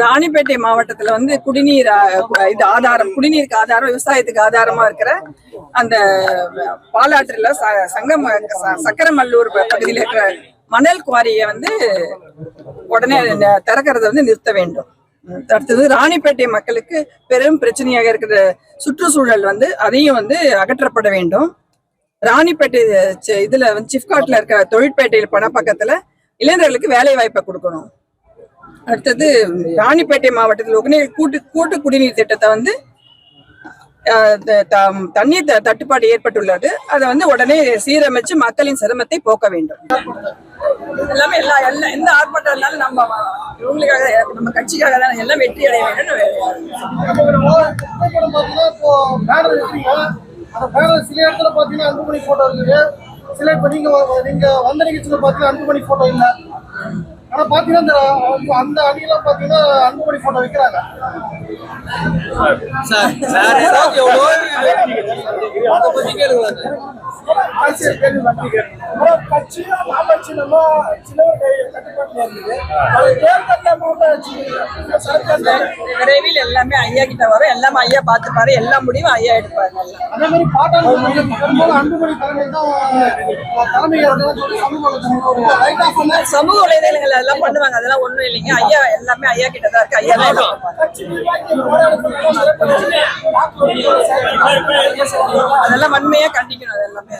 ராணிப்பேட்டை மாவட்டத்துல வந்து குடிநீர் இது ஆதாரம், குடிநீருக்கு ஆதாரம், விவசாயத்துக்கு ஆதாரமா இருக்கிற அந்த பாலாற்றில் சக்கரமல்லூர் பகுதியில் இருக்கிற மணல் குவாரியை வந்து உடனே திறக்கிறத வந்து நிறுத்த வேண்டும். அடுத்தது ராணிப்பேட்டை மக்களுக்கு பெரும் பிரச்சனையாக இருக்கிற சுற்றுச்சூழல் வந்து அதையும் வந்து அகற்றப்பட வேண்டும். ராணிப்பேட்டை இதுல வந்து சிப்காட்ல இருக்கிற தொழிற்பேட்டையில் பணப்பக்கத்துல இளைஞர்களுக்கு வேலை வாய்ப்பை கொடுக்கணும். அடுத்தது ராணிப்பேட்டை மாவட்டத்தில் ஒகேனக்கல் கூட்டு குடிநீர் திட்டத்தை வந்து தண்ணீர் தட்டுப்பாடு ஏற்பட்டுள்ளது. அதை வந்து உடனே சீரமைச்சு மக்களின் சிரமத்தை போக்க வேண்டும். எல்லாமே எந்த ஆர்ப்பாட்டம் இருந்தாலும் நம்ம இவங்களுக்காக, நம்ம கட்சிக்காக தான் எல்லாம் வெற்றி அடைய வேண்டும். சில இடத்துல பாத்தீங்கன்னா அன்புமணி போட்டோ இருக்குது, சில இப்ப நீங்க வந்த நிகழ்ச்சியில பாத்தீங்கன்னா அன்புமணி போட்டோ இல்ல. ஆனா பாத்தீங்கன்னா அந்த அணியெல்லாம் பாத்தீங்கன்னா அன்புமணி போட்டோ வைக்கிறாங்க. விரைவில் எல்லாமே ஐயா கிட்ட வரும். எல்லாமே ஐயா பார்த்துப்பாரு. எல்லா முடிவும் ஐயா எடுப்பாரு. அதே மாதிரி பாட்டாளி அன்புமணி சமூக வலைதளங்கள் அதெல்லாம் பண்ணுவாங்க. அதெல்லாம் ஒண்ணும் இல்லைங்க. ஐயா எல்லாமே ஐயா கிட்டதான் இருக்கு. ஐயா தான் அதெல்லாம் வன்மையா கண்டிக்கணும். அது எல்லாமே